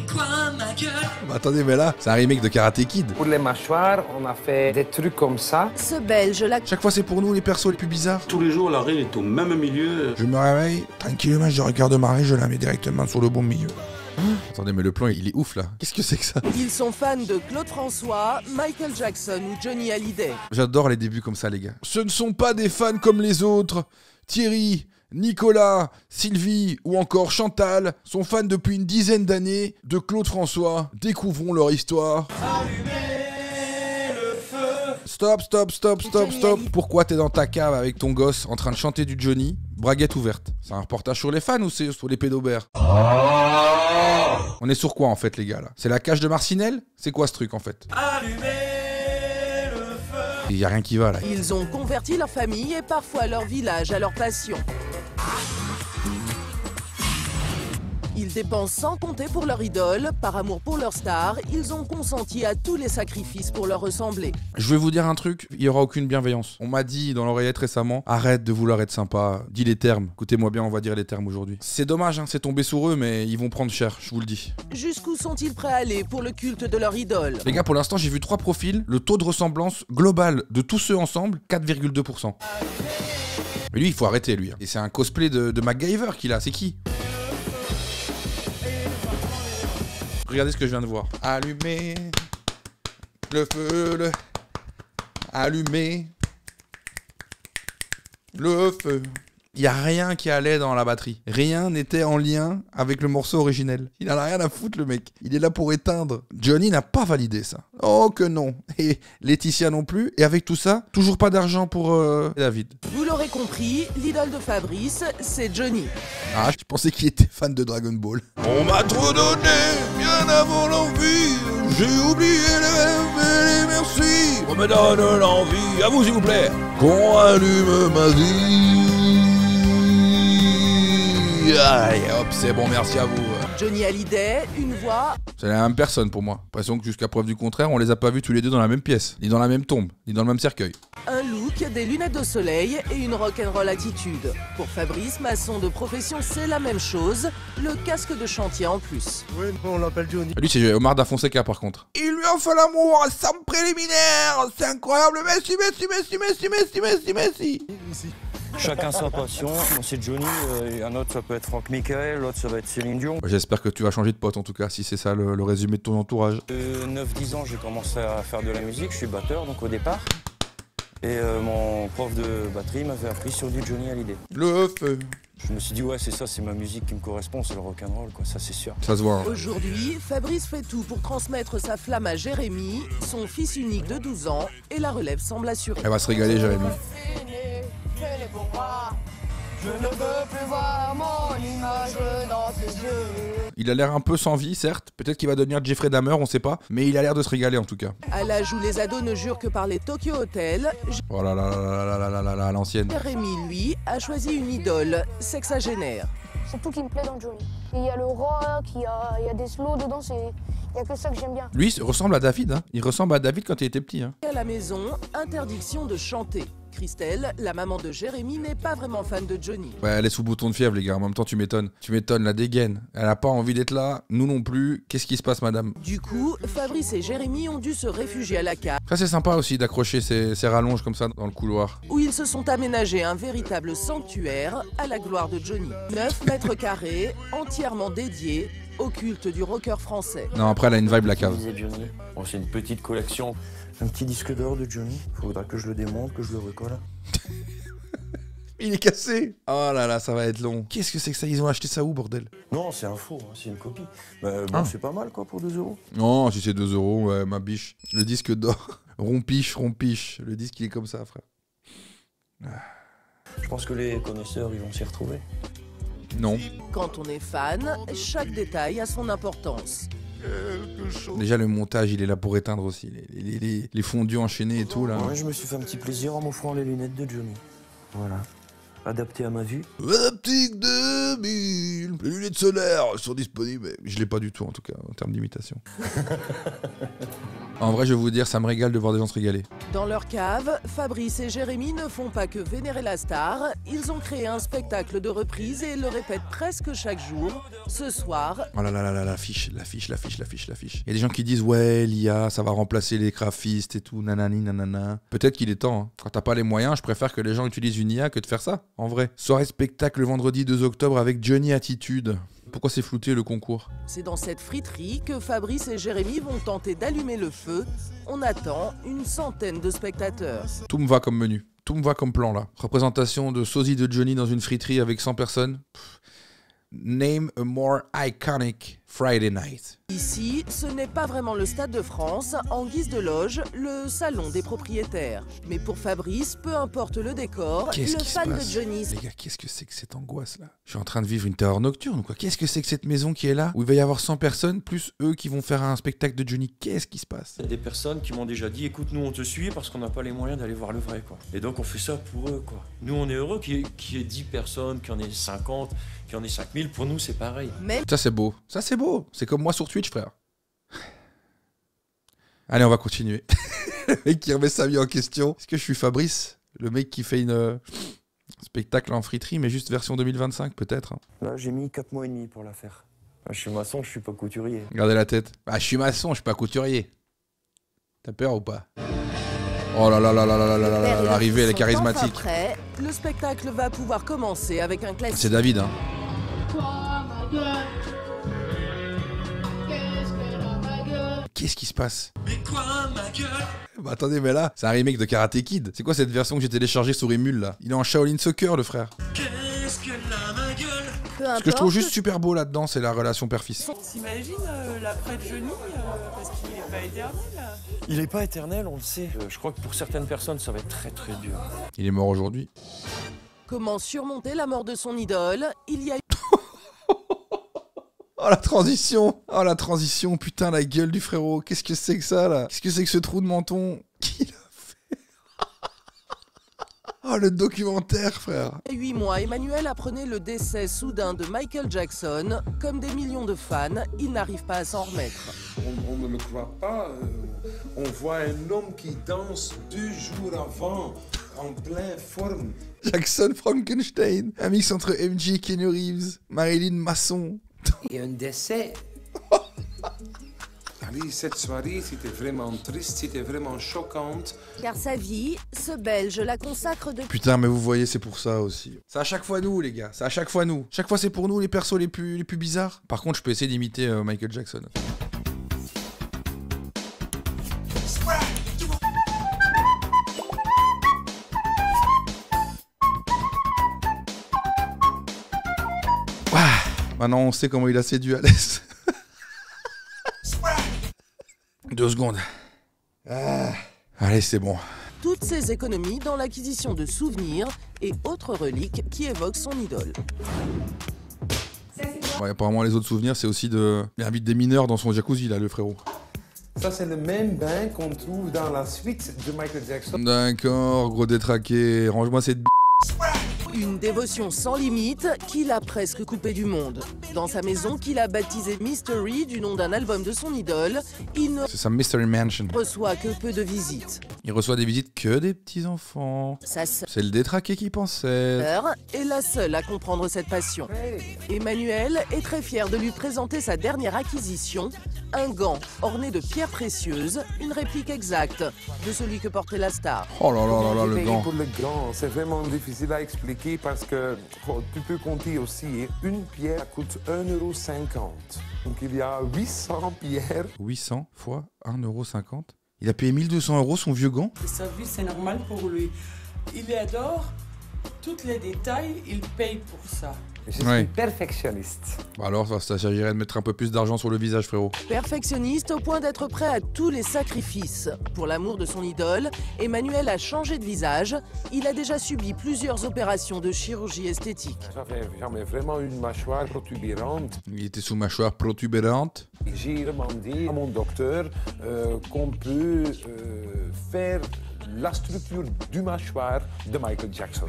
quoi ma gueule? Bah attendez, mais là, c'est un remake de Karate Kid. Pour les mâchoires, on a fait des trucs comme ça. Ce Belge, là, Chaque fois, c'est pour nous les persos les plus bizarres. Tous les jours, la reine est au même milieu. Je me réveille, tranquillement, je regarde Marie, je la mets directement sur le bon milieu. Attendez, mais le plan, il est ouf là. Qu'est-ce que c'est que ça? ils sont fans de Claude François, Michael Jackson ou Johnny Hallyday. J'adore les débuts comme ça, les gars. Ce ne sont pas des fans comme les autres. Thierry, Nicolas, Sylvie ou encore Chantal sont fans depuis une dizaine d'années de Claude François. Découvrons leur histoire. Stop, stop, stop, stop, stop. Pourquoi t'es dans ta cave avec ton gosse en train de chanter du Johnny? Braguette ouverte. C'est un reportage sur les fans ou c'est sur les pédobères? On est sur quoi en fait, les gars là? C'est la cage de Marcinelle? C'est quoi ce truc en fait? Il y a rien qui va là. Ils ont converti leur famille et parfois leur village à leur passion. Ils dépensent sans compter pour leur idole, par amour pour leur star, ils ont consenti à tous les sacrifices pour leur ressembler. Je vais vous dire un truc, il n'y aura aucune bienveillance. On m'a dit dans l'oreillette récemment, arrête de vouloir être sympa, dis les termes. Écoutez-moi bien, on va dire les termes aujourd'hui. C'est dommage, hein, c'est tombé sur eux, mais ils vont prendre cher, je vous le dis. Jusqu'où sont-ils prêts à aller pour le culte de leur idole? Les gars, pour l'instant, j'ai vu 3 profils. Le taux de ressemblance global de tous ceux ensemble, 4,2%. Mais lui, il faut arrêter, lui. Et c'est un cosplay de MacGyver qu'il a, c'est qui? Regardez ce que je viens de voir. Allumer le feu, allumer le feu. Il n'y a rien qui allait dans la batterie. Rien n'était en lien avec le morceau originel. Il n'en a rien à foutre, le mec. Il est là pour éteindre. Johnny n'a pas validé ça. Oh que non. Et Laetitia non plus. Et avec tout ça, toujours pas d'argent pour David. Vous l'aurez compris, l'idole de Fabrice, c'est Johnny. Ah, je pensais qu'il était fan de Dragon Ball. On m'a trop donné, bien avant l'envie. J'ai oublié les rêves et les merci. On me donne l'envie, à vous s'il vous plaît. Qu'on allume ma vie. Allez hop, c'est bon, merci à vous. Johnny Hallyday, une voix... C'est la même personne pour moi. L'impression que jusqu'à preuve du contraire, on les a pas vus tous les deux dans la même pièce, ni dans la même tombe, ni dans le même cercueil. Un look, des lunettes de soleil et une rock'n'roll attitude. Pour Fabrice, maçon de profession, c'est la même chose. Le casque de chantier en plus. Oui, on l'appelle Johnny. Lui, c'est Omar Da Fonseca par contre. Il lui en fait l'amour à 100 préliminaires. C'est incroyable. Merci, merci, merci, merci, merci, merci, merci. Chacun sa passion. Moi, c'est Johnny, un autre ça peut être Franck Michael, l'autre ça va être Céline Dion. J'espère que tu vas changer de pote en tout cas, si c'est ça le résumé de ton entourage. 9-10 ans, j'ai commencé à faire de la musique, je suis batteur donc au départ. Et mon prof de batterie m'avait appris sur du Johnny Hallyday. Le feu. Je me suis dit ouais c'est ça, c'est ma musique qui me correspond, c'est le rock'n'roll quoi, ça c'est sûr. Ça se voit. Hein. Aujourd'hui, Fabrice fait tout pour transmettre sa flamme à Jérémy, son fils unique de 12 ans, et la relève semble assurée. Elle va se régaler, Jérémy. Je ne veux plus voir mon image dans tes yeux. Il a l'air un peu sans vie, certes. Peut-être qu'il va devenir Jeffrey Dahmer, on sait pas. Mais il a l'air de se régaler en tout cas. À l'âge où les ados ne jurent que par les Tokyo Hotel, Oh là là là là là là là là, l'ancienne. Jérémy, lui, a choisi une idole, sexagénaire. C'est tout qui me plaît dans Johnny. Il y a le rock, il y a des slows dedans, il y a que ça que j'aime bien. Lui, il ressemble à David. Hein. Il ressemble à David quand il était petit. Hein. À la maison, interdiction de chanter. Christelle, la maman de Jérémy, n'est pas vraiment fan de Johnny. Ouais, elle est sous bouton de fièvre, les gars. En même temps, tu m'étonnes. Tu m'étonnes, la dégaine. Elle a pas envie d'être là. Nous non plus. Qu'est-ce qui se passe, madame? Du coup, Fabrice et Jérémy ont dû se réfugier à la cave, Ça, c'est sympa aussi d'accrocher ces rallonges comme ça dans le couloir. où ils se sont aménagés un véritable sanctuaire à la gloire de Johnny. 9 mètres carrés, entièrement dédiés au culte du rocker français. Non, après, elle a une vibe, la cave. Johnny. Bon, c'est une petite collection. Un petit disque d'or de Johnny. Faudra que je le démonte, que je le recolle. Il est cassé. Oh là là, ça va être long. Qu'est-ce que c'est que ça? Ils ont acheté ça où, bordel? Non, c'est un faux, hein, c'est une copie. Bah, bon, c'est pas mal quoi pour 2 euros. Non, si c'est 2 euros, ouais, ma biche. Le disque d'or. Rompiche, rompiche. Le disque, il est comme ça, frère. Je pense que les connaisseurs, ils vont s'y retrouver. Non. Quand on est fan, chaque détail a son importance. Déjà, le montage, il est là pour éteindre aussi. Les fondus enchaînés et tout, là. Ouais, je me suis fait un petit plaisir en m'offrant les lunettes de Johnny. Voilà. adapté à ma vue. Optique 2000, les lunettes solaires sont disponibles. Je l'ai pas du tout en tout cas en termes d'imitation. En vrai, je vais vous dire, ça me régale de voir des gens se régaler. Dans leur cave, Fabrice et Jérémy ne font pas que vénérer la star, ils ont créé un spectacle de reprise et le répètent presque chaque jour. Ce soir, Oh là là là là, l'affiche. Il y a des gens qui disent ouais, l'IA, ça va remplacer les graphistes et tout, nanani nanana. Peut-être qu'il est temps. Hein. Quand t'as pas les moyens, je préfère que les gens utilisent une IA que de faire ça, en vrai. Soirée spectacle le vendredi 2 octobre avec Johnny Attitude. Pourquoi c'est flouté le concours? c'est dans cette friterie que Fabrice et Jérémy vont tenter d'allumer le feu. On attend une centaine de spectateurs. Tout me va comme menu. Tout me va comme plan là. Représentation de sosie de Johnny dans une friterie avec 100 personnes. Name a more iconic Friday night. Ici, ce n'est pas vraiment le Stade de France, en guise de loge, le salon des propriétaires. Mais pour Fabrice, peu importe le décor, Qu'est-ce le qui se fan de passe Johnny Les gars, qu'est-ce que c'est que cette angoisse là? Je suis en train de vivre une terreur nocturne ou quoi? Qu'est-ce que c'est que cette maison qui est là où il va y avoir 100 personnes plus eux qui vont faire un spectacle de Johnny? Qu'est-ce qui se passe? Il y a des personnes qui m'ont déjà dit écoute, nous on te suit parce qu'on n'a pas les moyens d'aller voir le vrai quoi. Et donc on fait ça pour eux quoi. Nous on est heureux qu'il y ait 10 personnes, qu'il y en ait 50, qu'il y en ait 5000. Pour nous c'est pareil. Même Ça c'est beau. Ça c'est beau. C'est comme moi sur Twitch, frère. Allez, on va continuer. Le mec qui remet sa vie en question. Est-ce que je suis Fabrice? Le mec qui fait une spectacle en friterie, mais juste version 2025 peut-être. Hein. Là j'ai mis 4 mois et demi pour la faire. Je suis maçon, je suis pas couturier. Regardez la tête. Ah, je suis maçon, je suis pas couturier. T'as peur ou pas? Oh là là là là là là là là là, l'arrivée elle est charismatique. Après, le spectacle va pouvoir commencer avec un classique. C'est David, hein. Qu'est-ce qui se passe? Mais quoi, ma gueule? Bah attendez, mais là, c'est un remake de Karate Kid. C'est quoi cette version que j'ai téléchargée sur Emule là? Il est en Shaolin Soccer, le frère. Qu'est-ce qu'elle a, ma gueule? Peu Ce que je trouve importe, juste super beau là-dedans, c'est la relation père-fils. T'imagines l'après de Johnny parce qu'il n'est pas éternel. Il est pas éternel, on le sait. Je crois que pour certaines personnes ça va être très très dur. Il est mort aujourd'hui. comment surmonter la mort de son idole. Il y a Oh la transition! Oh la transition, putain la gueule du frérot. Qu'est-ce que c'est que ça là? Qu'est-ce que c'est que ce trou de menton? Qui l'a fait? Oh le documentaire frère! 8 mois, Emmanuel apprenait le décès soudain de Michael Jackson. Comme des millions de fans, il n'arrive pas à s'en remettre. On ne le croit pas. On voit un homme qui danse 2 jours avant, en pleine forme. Jackson Frankenstein, un mix entre MJ et Keanu Reeves, Marilyn Masson. Et un décès. Allez, cette soirée, c'était vraiment triste, c'était vraiment choquante. Car sa vie, ce Belge la consacre de... Putain, mais vous voyez, c'est pour ça aussi. C'est à chaque fois nous, les gars. C'est à chaque fois nous. Chaque fois, c'est pour nous les persos les plus bizarres. Par contre, je peux essayer d'imiter Michael Jackson. Maintenant, on sait comment il a séduit Alès. 2 secondes. Ah. Allez, c'est bon. toutes ses économies dans l'acquisition de souvenirs et autres reliques qui évoquent son idole. Ouais, apparemment, les autres souvenirs, c'est aussi de... Il invite des mineurs dans son jacuzzi, là, le frérot. Ça, c'est le même bain qu'on trouve dans la suite de Michael Jackson. D'accord, gros détraqué. Range-moi cette Une dévotion sans limite qu'il a presque coupé du monde. Dans sa maison qu'il a baptisée Mystery du nom d'un album de son idole, il ne C'est sa Mystery Mansion. reçoit que peu de visites. Il reçoit des visites que des petits-enfants. Sa sœur C'est le détraqué qui pensait. est la seule à comprendre cette passion. Emmanuel est très fier de lui présenter sa dernière acquisition, un gant orné de pierres précieuses, une réplique exacte de celui que portait la star. Oh là là là là, J'ai le payé gant. pour le gant, c'est vraiment difficile à expliquer parce que tu peux compter aussi, une pierre coûte 1,50 €. Donc il y a 800 pierres. 800 fois 1,50 €. Il a payé 1200 € son vieux gant. Le service, c'est normal pour lui. Il adore tous les détails, il paye pour ça. Je suis Ouais. perfectionniste. Bah alors, ça s'agirait de mettre un peu plus d'argent sur le visage, frérot. Perfectionniste au point d'être prêt à tous les sacrifices. Pour l'amour de son idole, Emmanuel a changé de visage. Il a déjà subi plusieurs opérations de chirurgie esthétique. J'avais vraiment une mâchoire protubérante. Il était sous mâchoire protubérante. J'ai demandé à mon docteur qu'on peut faire la structure du mâchoire de Michael Jackson.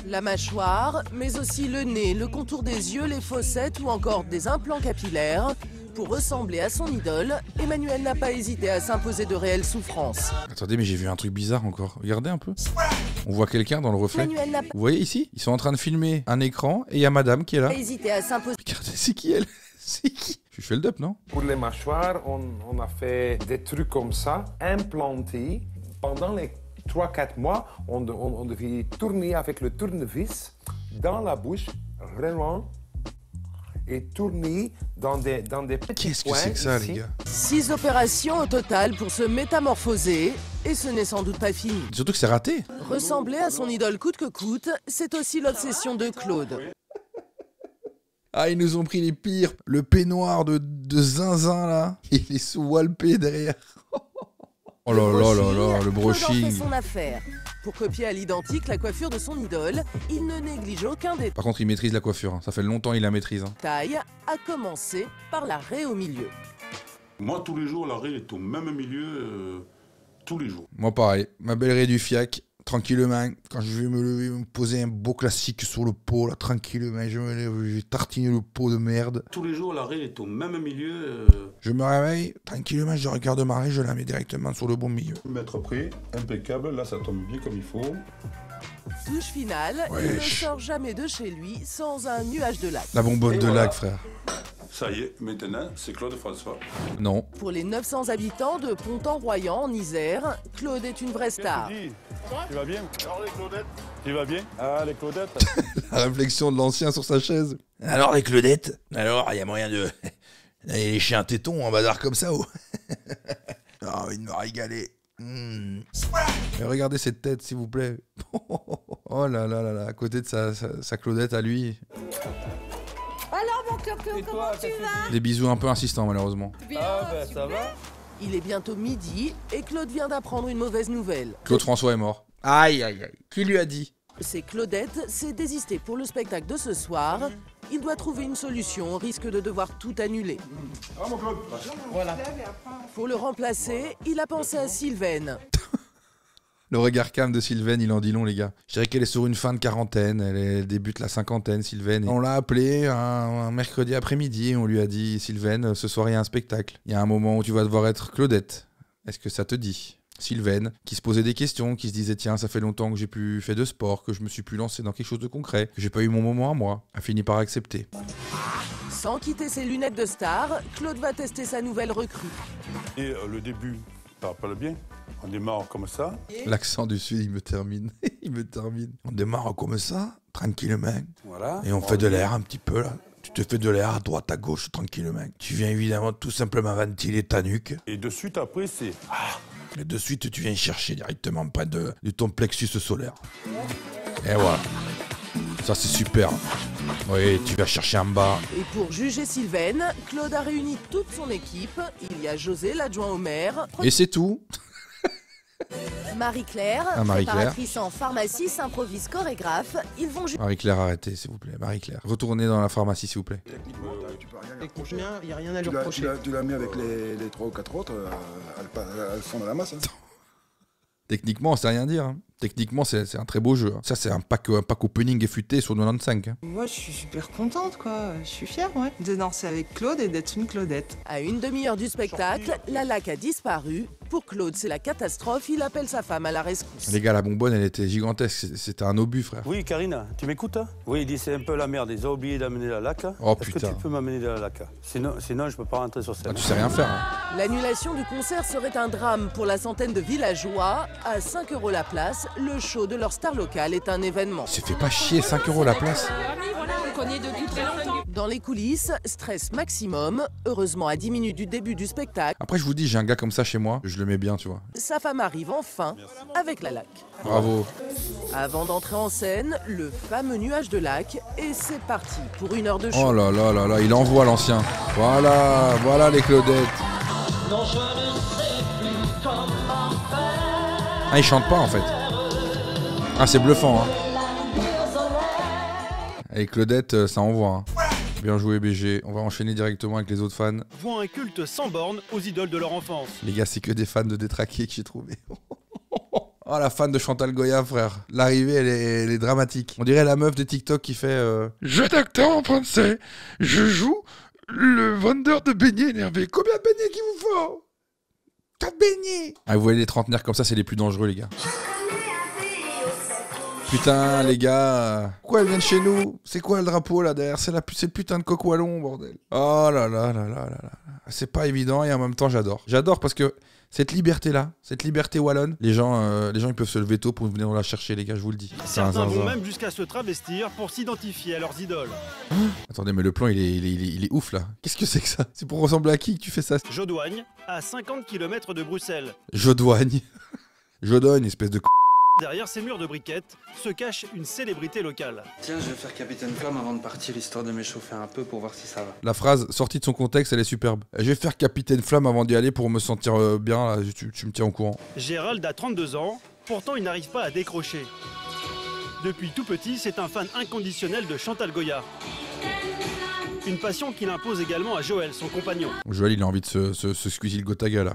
La mâchoire, mais aussi le nez, le contour des yeux, les fossettes ou encore des implants capillaires. Pour ressembler à son idole, Emmanuel n'a pas hésité à s'imposer de réelles souffrances. Attendez, mais j'ai vu un truc bizarre encore. Regardez un peu. On voit quelqu'un dans le reflet. Emmanuel n'a pas Vous voyez ici? Ils sont en train de filmer un écran et il y a madame qui est là. hésité à s'imposer. Regardez, c'est qui elle? C'est qui? Je fais le dup, non? Pour les mâchoires, on a fait des trucs comme ça, implantés. Pendant les 3-4 mois, on devait tourner avec le tournevis dans la bouche, vraiment, et tourner dans des petits Qu'est-ce que points c'est que ça, ici. les gars? 6 opérations au total pour se métamorphoser. Et ce n'est sans doute pas fini. Surtout que c'est raté. Ressembler à son idole coûte que coûte, c'est aussi l'obsession de Claude. Ah, ils nous ont pris les pires. Le peignoir de zinzin, là. Il est sous walpé derrière. Oh là là là là, le Claude en fait brushing. son affaire. Pour copier à l'identique la coiffure de son idole, il ne néglige aucun Par contre, il maîtrise la coiffure. Hein. Ça fait longtemps qu'il la maîtrise. Hein. détail, à commencer par la raie au milieu. Moi, tous les jours, la raie est au même milieu, tous les jours. Moi, pareil. Ma belle raie du fiac. Tranquillement. Quand je vais me lever, me poser un beau classique sur le pot, là, tranquillement. Je me lève, je vais tartiner le pot de merde. Tous les jours, la raie est au même milieu. Je me réveille, tranquillement, je regarde ma raie, je la mets directement sur le bon milieu. Mettre prêt, impeccable. Là, ça tombe bien comme il faut. Touche finale, il ne Wesh. sort jamais de chez lui sans un nuage de lac. La bonbonne Et de voilà. lac, frère. Ça y est, maintenant, c'est Claude François. Non. Pour les 900 habitants de Pont-en-Royan en Isère, Claude est une vraie star. Tu vas bien? Alors les Claudettes. Tu vas bien? Ah les Claudettes. La réflexion de l'ancien sur sa chaise. Alors, les Claudettes? Alors, il y a moyen de... d'aller lécher un téton en bazar comme ça, oh. Ah, il me régaler. Mais regardez cette tête, s'il vous plaît. Oh là là là là, à côté de sa Claudette à lui. Alors mon coco, comment tu vas? Des bisous un peu insistants, malheureusement. Ah ben ça va. Il est bientôt midi et Claude vient d'apprendre une mauvaise nouvelle. Claude François est mort. Aïe, aïe, aïe. Qui lui a dit? C'est Claudette s'est désistée pour le spectacle de ce soir. Il doit trouver une solution au risque de devoir tout annuler. Ah, mon Claude. Pour le remplacer, il a pensé à Sylvaine. Le regard calme de Sylvaine, il en dit long, les gars. Je dirais qu'elle est sur une fin de quarantaine, elle débute la cinquantaine, Sylvaine. Et on l'a appelée un mercredi après-midi et on lui a dit, Sylvaine, ce soir il y a un spectacle. Il y a un moment où tu vas devoir être Claudette. Est-ce que ça te dit? Sylvaine, qui se posait des questions, qui se disait, tiens, ça fait longtemps que j'ai plus fait de sport, que je me suis plus lancé dans quelque chose de concret, que j'ai pas eu mon moment à moi, a fini par accepter. Sans quitter ses lunettes de star, Claude va tester sa nouvelle recrue. Et le début, ça rappelle bien. On démarre comme ça. L'accent du sud, il me termine. Il me termine. On démarre comme ça, tranquillement. Voilà. Et on fait de l'air un petit peu là. Tu te fais de l'air à droite, à gauche, tranquillement. Tu viens évidemment tout simplement ventiler ta nuque. Et de suite après, c'est... Et de suite, tu viens chercher directement près de ton plexus solaire. Et voilà. Ça, c'est super. Oui, tu vas chercher en bas. Et pour juger Sylvaine, Claude a réuni toute son équipe. Il y a José, l'adjoint au maire, Et c'est tout. Marie-Claire, Ah, Marie-Claire. préparatrice en pharmacie, s'improvise chorégraphe. Ils vont Marie-Claire, arrêtez, s'il vous plaît. Marie-Claire. Retournez dans la pharmacie, s'il vous plaît. Il n'y a rien à lui reprocher. Tu l'as mis avec les 3 ou 4 autres, elles sont dans la masse. Hein. Techniquement, on sait rien dire. Hein. Techniquement, c'est un très beau jeu. Hein. Ça, c'est un pack opening effûté sur 95. Hein. Moi, je suis super contente, quoi. Je suis fière, ouais, de danser avec Claude et d'être une Claudette. À une demi-heure du spectacle, la laque a disparu. Pour Claude, c'est la catastrophe. Il appelle sa femme à la rescousse. Les gars, la bonbonne, elle était gigantesque. C'était un obus, frère. Oui, Karine, tu m'écoutes? Oui, il dit c'est un peu la merde. Ils ont oublié d'amener la laque. Oh, Est-ce putain. que tu peux m'amener de la laque? Sinon, je peux pas rentrer sur scène. Ah, tu sais rien faire. Hein. L'annulation du concert serait un drame pour la centaine de villageois. À 5 € la place, le show de leur star locale est un événement. Se fait pas chier, 5 € la place. on connaît depuis très longtemps. Dans les coulisses, stress maximum. Heureusement, à 10 minutes du début du spectacle, Après, je vous dis, j'ai un gars comme ça chez moi. Je le mets bien, tu vois. sa femme arrive enfin avec la laque. Bravo. Avant d'entrer en scène, le fameux nuage de laque. Et c'est parti pour 1 heure de show. Oh là là là là, il envoie l'ancien. Voilà, voilà les Claudettes. Ah, il chante pas en fait. Ah, c'est bluffant. Hein. Et Claudette, ça envoie. Hein. Bien joué BG. On va enchaîner directement avec les autres fans. Vouant un culte sans borne aux idoles de leur enfance. Les gars, c'est que des fans de détraqués que j'ai trouvé. Oh, la fan de Chantal Goya, frère. L'arrivée, elle est dramatique. On dirait la meuf de TikTok qui fait jeu d'acteur en français. Je joue le vendeur de beignets énervé. Combien de beignets qu'il vous faut? 4 beignets. Ah, vous voyez les trentenaires comme ça, c'est les plus dangereux, les gars. Putain, les gars. Pourquoi elles viennent chez nous? C'est quoi le drapeau, là, derrière? C'est le putain de coq wallon, bordel. Oh là là là là là là. C'est pas évident et en même temps, j'adore. J'adore parce que cette liberté-là, cette liberté wallonne, les gens ils peuvent se lever tôt pour venir la chercher, les gars, je vous le dis. Certains vont même jusqu'à se travestir pour s'identifier à leurs idoles. Attendez, mais le plan, il est ouf, là. Qu'est-ce que c'est que ça? C'est pour ressembler à qui que tu fais ça? Jodoigne, à 50 km de Bruxelles. Jodoigne. Jodoigne, espèce de Derrière ces murs de briquettes se cache une célébrité locale. Tiens, je vais faire Capitaine Flamme avant de partir, histoire de m'échauffer un peu pour voir si ça va. La phrase sortie de son contexte, elle est superbe. Je vais faire Capitaine Flamme avant d'y aller pour me sentir bien, là, tu me tiens au courant. Gérald a 32 ans, pourtant il n'arrive pas à décrocher. Depuis tout petit, c'est un fan inconditionnel de Chantal Goya. Une passion qu'il impose également à Joël, son compagnon. Joël, il a envie de se squeezie le Gotaga, là.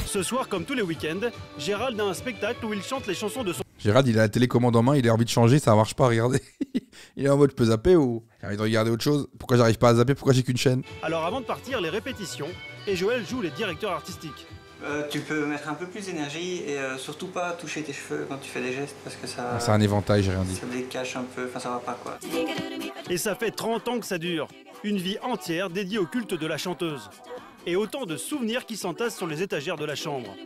Ce soir, comme tous les week-ends, Gérald a un spectacle où il chante les chansons de son... Gérald, il a la télécommande en main, il a envie de changer, ça marche pas, regardez. Il est en mode, je peux zapper ou... J'ai envie de regarder autre chose. Pourquoi j'arrive pas à zapper? Pourquoi j'ai qu'une chaîne? Alors avant de partir, les répétitions, et Joël joue les directeurs artistiques. Tu peux mettre un peu plus d'énergie et surtout pas toucher tes cheveux quand tu fais des gestes parce que ça... C'est un éventail, j'ai rien dit. Ça décache un peu, enfin ça va pas quoi. Et ça fait 30 ans que ça dure. Une vie entière dédiée au culte de la chanteuse. Et autant de souvenirs qui s'entassent sur les étagères de la chambre.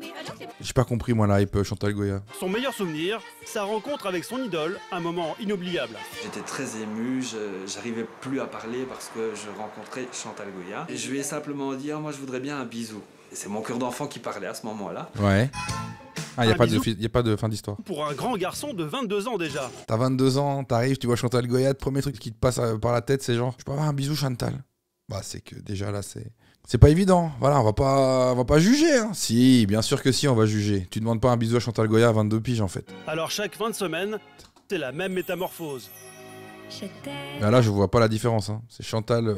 J'ai pas compris, moi, la hype Chantal Goya. Son meilleur souvenir, sa rencontre avec son idole, un moment inoubliable. J'étais très ému, j'arrivais plus à parler parce que je rencontrais Chantal Goya. Et je lui ai simplement dit, moi je voudrais bien un bisou. Et c'est mon cœur d'enfant qui parlait à ce moment-là. Ouais. Ah, y a pas de fin d'histoire. Pour un grand garçon de 22 ans déjà. T'as 22 ans, t'arrives, tu vois Chantal Goya, le premier truc qui te passe par la tête, c'est genre, je peux avoir un bisou Chantal? Bah, c'est que déjà là, c'est pas évident. Voilà, on va pas juger, hein. Si, bien sûr que si, on va juger. Tu demandes pas un bisou à Chantal Goya à 22 piges, en fait. Alors, chaque fin de semaine, c'est la même métamorphose. Mais là, je vois pas la différence, hein. C'est Chantal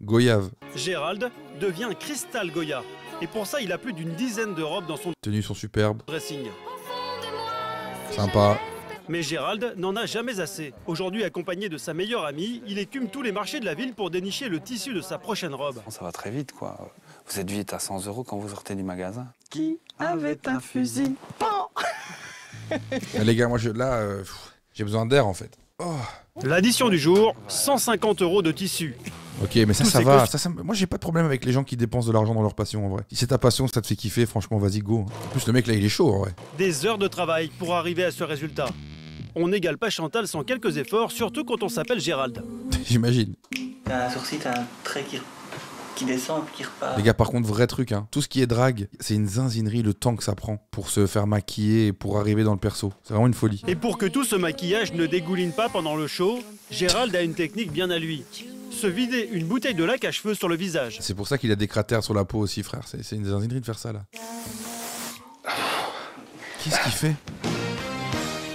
Goyave. Gérald devient Crystal Goya. Et pour ça, il a plus d'une dizaine de robes dans son tenues sont superbes. Dressing. Sympa. Mais Gérald n'en a jamais assez. Aujourd'hui, accompagné de sa meilleure amie, il écume tous les marchés de la ville pour dénicher le tissu de sa prochaine robe. Ça va très vite, quoi. Vous êtes vite à 100 € quand vous sortez du magasin. Qui avait un fusil? Les gars, moi, j'ai besoin d'air, en fait. Oh. L'addition du jour, 150 € de tissu. Ok, mais ça va. Moi, j'ai pas de problème avec les gens qui dépensent de l'argent dans leur passion, en vrai. Si c'est ta passion, ça te fait kiffer, franchement, vas-y, go. En plus, le mec, là, il est chaud, en vrai. Des heures de travail pour arriver à ce résultat. On n'égale pas Chantal sans quelques efforts, surtout quand on s'appelle Gérald. J'imagine. T'as un sourcil, t'as un trait qui descend et puis qui repart. Les gars, par contre, vrai truc, hein. Tout ce qui est drague, c'est une zinzinerie le temps que ça prend pour se faire maquiller et pour arriver dans le perso. C'est vraiment une folie. Et pour que tout ce maquillage ne dégouline pas pendant le show, Gérald a une technique bien à lui. Se vider une bouteille de lac à cheveux sur le visage. C'est pour ça qu'il a des cratères sur la peau aussi, frère. C'est une zinzinerie de faire ça, là. Qu'est-ce qu'il fait?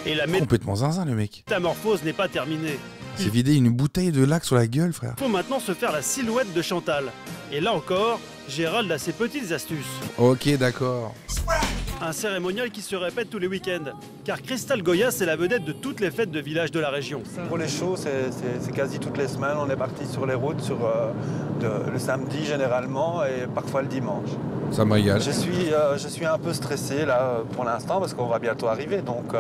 Et la complètement zinzin, le mec. Métamorphose n'est pas terminée. C'est vider une bouteille de lac sur la gueule, frère. Il faut maintenant se faire la silhouette de Chantal. Et là encore, Gérald a ses petites astuces. Ok, d'accord. Un cérémonial qui se répète tous les week-ends. Car Crystal Goya, c'est la vedette de toutes les fêtes de village de la région. Pour les shows, c'est quasi toutes les semaines. On est parti sur les routes le samedi généralement et parfois le dimanche. Ça me régale. Je suis un peu stressé là pour l'instant parce qu'on va bientôt arriver. Donc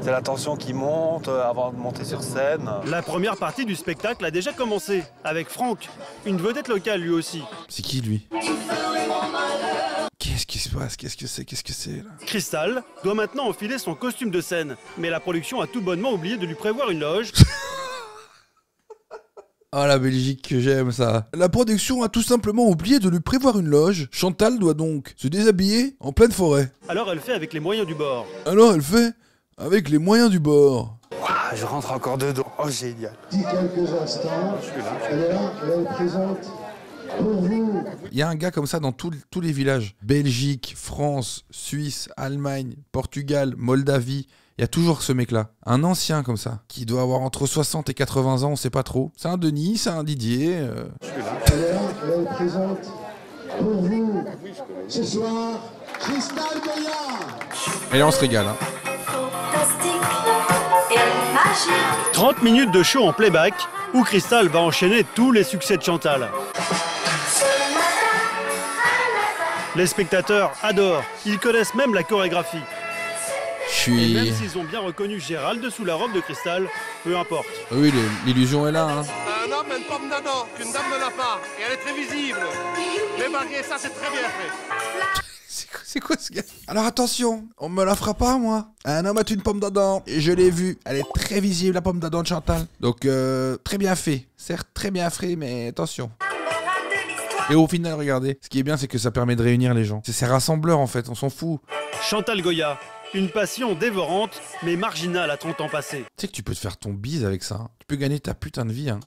c'est la tension qui monte avant de monter sur scène. La première partie du spectacle a déjà commencé avec Franck, une vedette locale lui aussi. C'est qui lui? Qu'est-ce qui se passe? Qu'est-ce que c'est là? Crystal doit maintenant enfiler son costume de scène, mais la production a tout bonnement oublié de lui prévoir une loge. Ah, la Belgique que j'aime, ça. La production a tout simplement oublié de lui prévoir une loge. Chantal doit donc se déshabiller en pleine forêt. Alors elle fait avec les moyens du bord. Wow, je rentre encore dedans. Oh, génial. D'ici quelques instants, elle est là, elle est présente. Il y a un gars comme ça dans tous les villages. Belgique, France, Suisse, Allemagne, Portugal, Moldavie. Il y a toujours ce mec-là. Un ancien comme ça, qui doit avoir entre 60 et 80 ans, on sait pas trop. C'est un Denis, c'est un Didier. Elle est là, elle est présente. Pour vous, ce soir, Cristal Goya. Et là, on se régale. Hein. 30 minutes de show en playback où Cristal va enchaîner tous les succès de Chantal. Les spectateurs adorent, ils connaissent même la chorégraphie. Et même s'ils ont bien reconnu Gérald sous la robe de Cristal, peu importe. Oui, l'illusion est là. Hein. Un homme a une pomme d'Adam qu'une dame ne l'a pas, et elle est très visible. Mais malgré ça, c'est très bien fait. C'est quoi ce gars? Alors attention, on me la fera pas moi. Un homme a une pomme d'Adam, et je l'ai vue. Elle est très visible, la pomme d'Adam de Chantal. Donc très bien fait. Certes, très bien fait, mais attention. Et au final, regardez, ce qui est bien, c'est que ça permet de réunir les gens. C'est rassembleur en fait, on s'en fout. Chantal Goya, une passion dévorante, mais marginale à 30 ans passés. Tu sais que tu peux te faire ton bise avec ça. Hein. Tu peux gagner ta putain de vie. Hein.